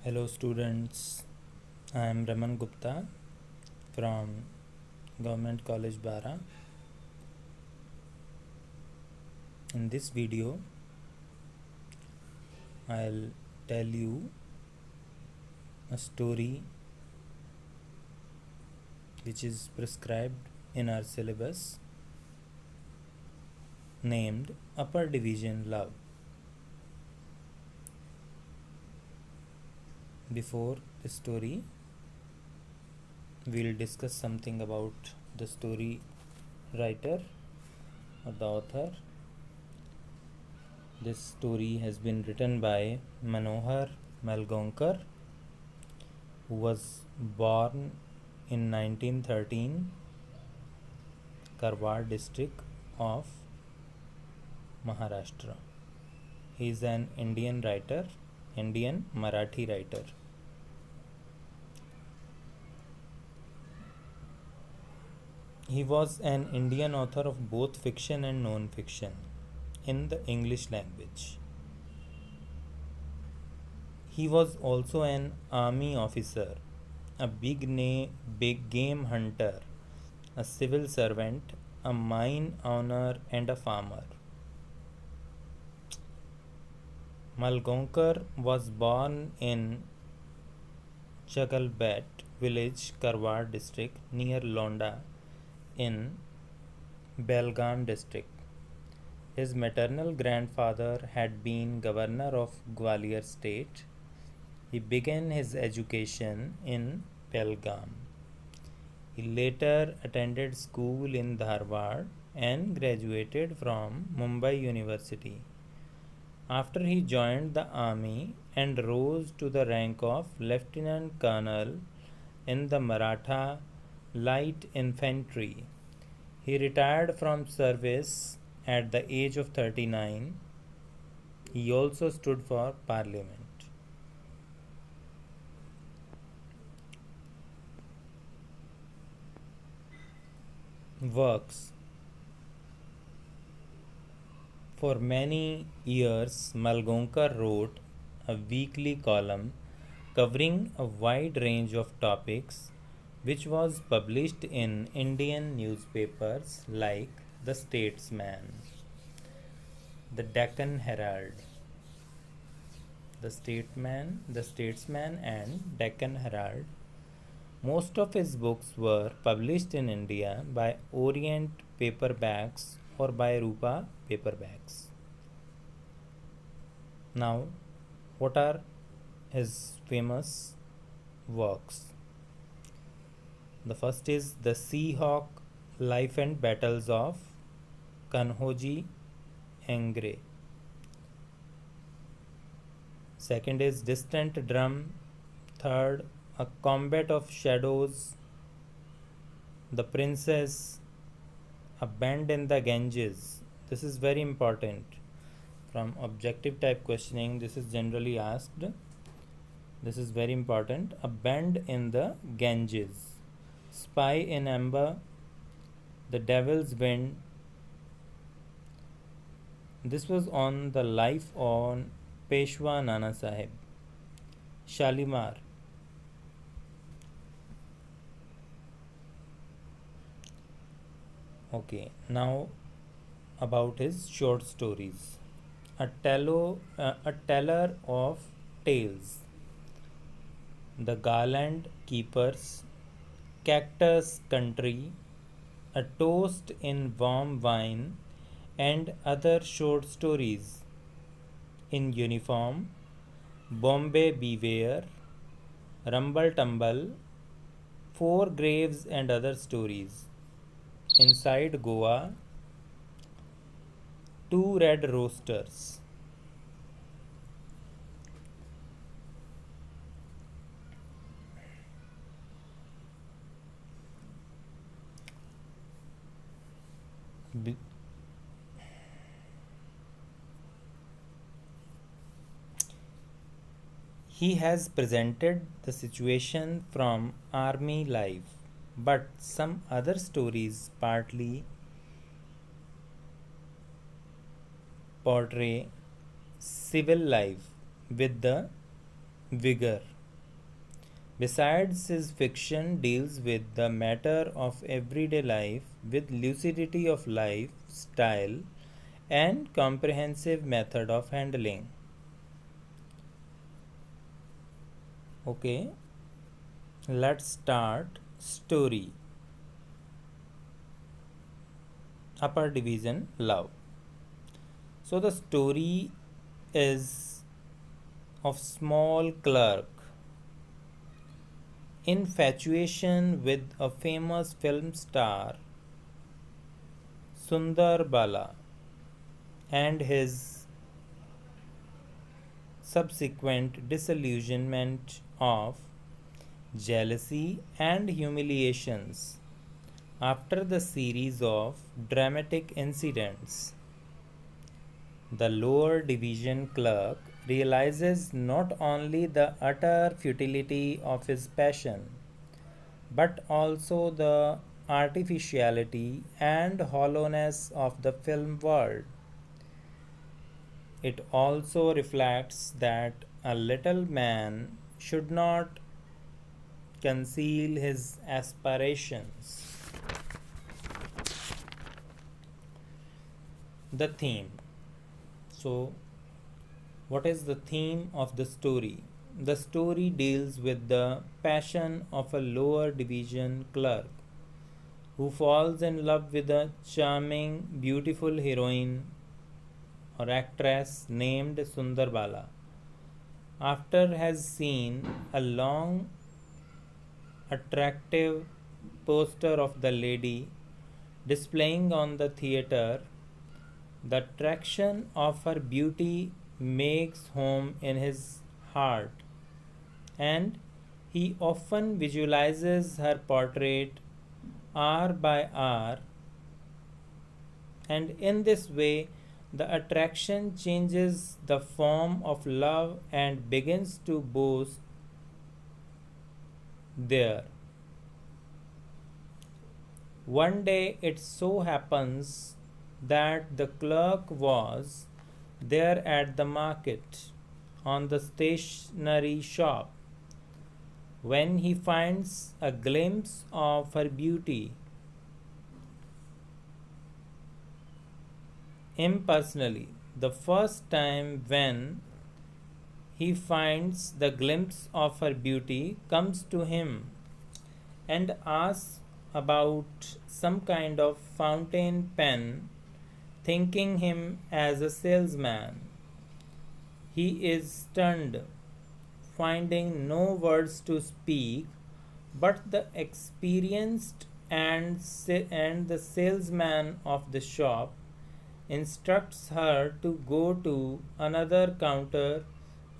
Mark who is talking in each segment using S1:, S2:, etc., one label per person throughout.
S1: Hello students, I am Raman Gupta from Government College Bara. In this video, I'll tell you a story which is prescribed in our syllabus named Upper Division Love. Before the story, we'll discuss something about the story writer or the author. This story has been written by Manohar Malgonkar, who was born in 1913, Karwar district of Maharashtra. He is an Indian writer, Indian Marathi writer. He was an Indian author of both fiction and non-fiction in the English language. He was also an army officer, a big game hunter, a civil servant, a mine owner, and a farmer. Malgonkar was born in Chagalbet village, Karwar district near Londa in Belgaum district. His maternal grandfather had been governor of Gwalior state. He began his education in Belgaum. He later attended school in Dharwad and graduated from Mumbai University. After he joined the army and rose to the rank of lieutenant colonel in the Maratha light infantry, he retired from service at the age of 39. He also stood for parliament. Works. For many years, Malgonkar wrote a weekly column covering a wide range of topics, which was published in Indian newspapers like The Statesman, The Deccan Herald, The Statesman, and Deccan Herald. Most of his books were published in India by Orient paperbacks or by Rupa paperbacks. Now, what are his famous works? The first is The Seahawk Life and Battles of Kanhoji Engre. Second is Distant Drum. Third, A Combat of Shadows. The Princess. A Bend in the Ganges. This is very important. From objective type questioning, this is generally asked. This is very important. A Bend in the Ganges. Spy in Amber. The Devil's Wind. This was on the life on Peshwa Nana Sahib. Shalimar. Okay, now about his short stories. A teller of tales. The Garland Keepers, Cactus Country, A Toast in Warm Wine, and other short stories. In Uniform, Bombay Beware, Rumble Tumble, Four Graves and Other Stories. Inside Goa, Two Red Roosters. He has presented the situation from army life, but some other stories partly portray civil life with the vigor Besides, his fiction deals with the matter of everyday life with lucidity of life, style, and comprehensive method of handling. Okay, let's start story. Upper division love. So the story is of small clerk infatuation with a famous film star Sundar Bala and his subsequent disillusionment of jealousy and humiliations after the series of dramatic incidents. The lower division clerk realizes not only the utter futility of his passion, but also the artificiality and hollowness of the film world. It also reflects that a little man should not conceal his aspirations. The theme. So, what is the theme of the story? The story deals with the passion of a lower division clerk who falls in love with a charming, beautiful heroine or actress named Sundar Bala. After has seen a long, attractive poster of the lady displaying on the theater, the attraction of her beauty makes home in his heart, and he often visualizes her portrait hour by hour, and in this way, the attraction changes the form of love and begins to boast there. One day it so happens that the clerk was there at the market on the stationery shop when he finds a glimpse of her beauty. Impersonally, the first time when he finds the glimpse of her beauty comes to him and asks about some kind of fountain pen, thinking him as a salesman. He is stunned, finding no words to speak, but the experienced and the salesman of the shop instructs her to go to another counter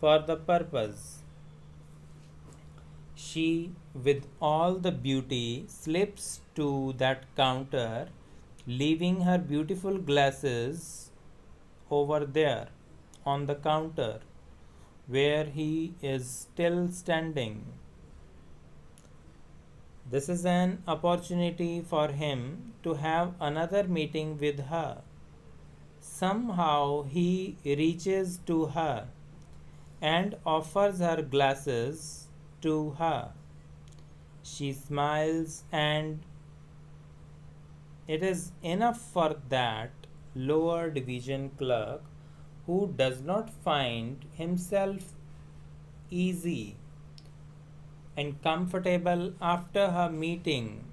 S1: for the purpose. She, with all the beauty, slips to that counter, leaving her beautiful glasses over there on the counter where he is still standing. This is an opportunity for him to have another meeting with her. Somehow he reaches to her and offers her glasses to her. She smiles, and it is enough for that lower division clerk who does not find himself easy and comfortable after her meeting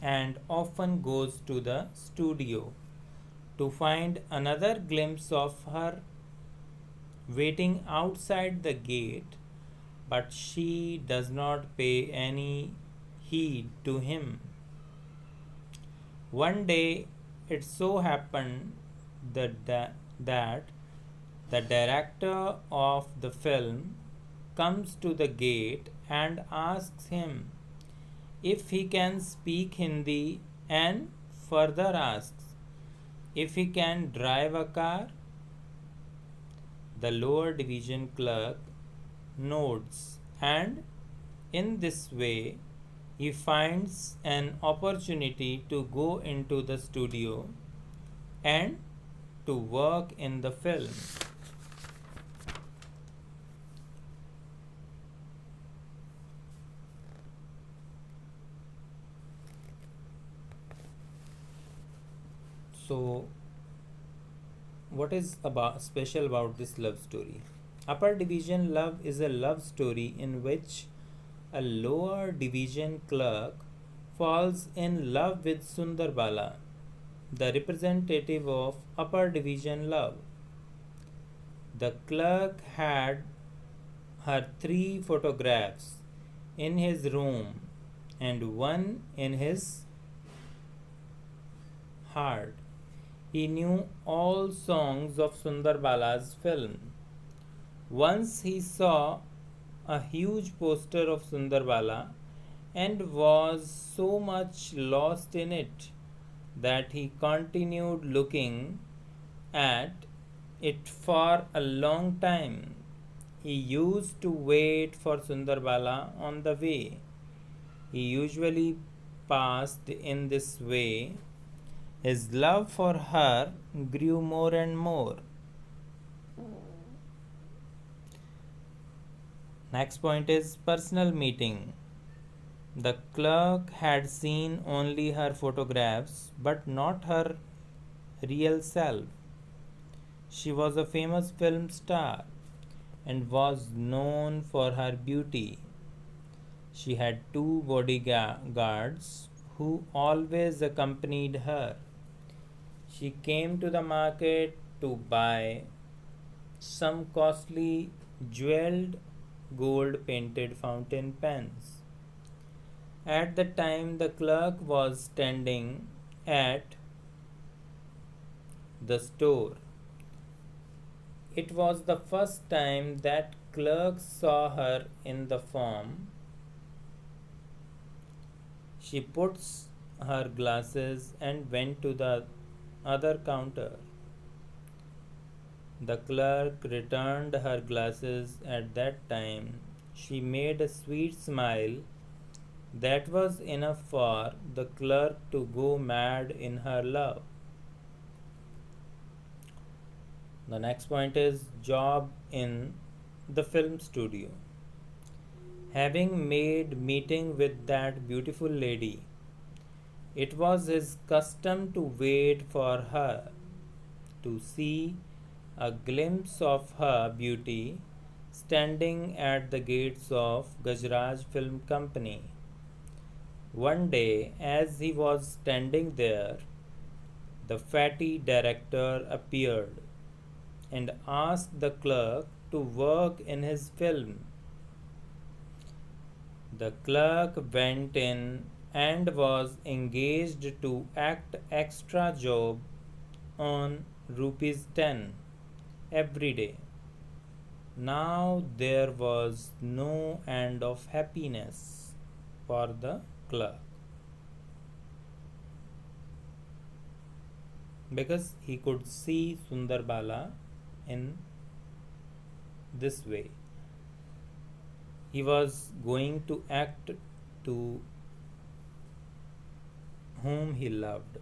S1: and often goes to the studio to find another glimpse of her waiting outside the gate, but she does not pay any heed to him. One day it so happened that the director of the film comes to the gate and asks him if he can speak Hindi and further asks if he can drive a car. The lower division clerk nods, and in this way he finds an opportunity to go into the studio and to work in the film. So, what is about special about this love story? Upper division love is a love story in which a lower division clerk falls in love with Sundarbala, the representative of upper division love. The clerk had her three photographs in his room and one in his heart. He knew all songs of Sundarbala's film. Once he saw a huge poster of Sundarbala and was so much lost in it that he continued looking at it for a long time. He used to wait for Sundarbala on the way. He usually passed in this way. His love for her grew more and more. Next point is personal meeting. The clerk had seen only her photographs but not her real self. She was a famous film star and was known for her beauty. She had two bodyguards who always accompanied her. She came to the market to buy some costly jeweled gold painted fountain pens. At the time, the clerk was standing at the store. It was the first time that clerk saw her in the form. She puts her glasses and went to the other counter. The clerk returned her glasses at that time. She made a sweet smile that was enough for the clerk to go mad in her love. The next point is job in the film studio. Having made meeting with that beautiful lady, it was his custom to wait for her, to see a glimpse of her beauty standing at the gates of Gajraj Film Company. One day, as he was standing there, the fatty director appeared and asked the clerk to work in his film. The clerk went in and was engaged to act extra job on rupees 10 every day. Now there was no end of happiness for the clerk because he could see Sundarbala in this way. He was going to act to whom he loved.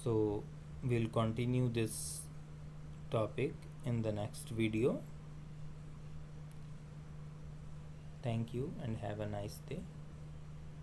S1: So, we'll continue this topic in the next video. Thank you and have a nice day.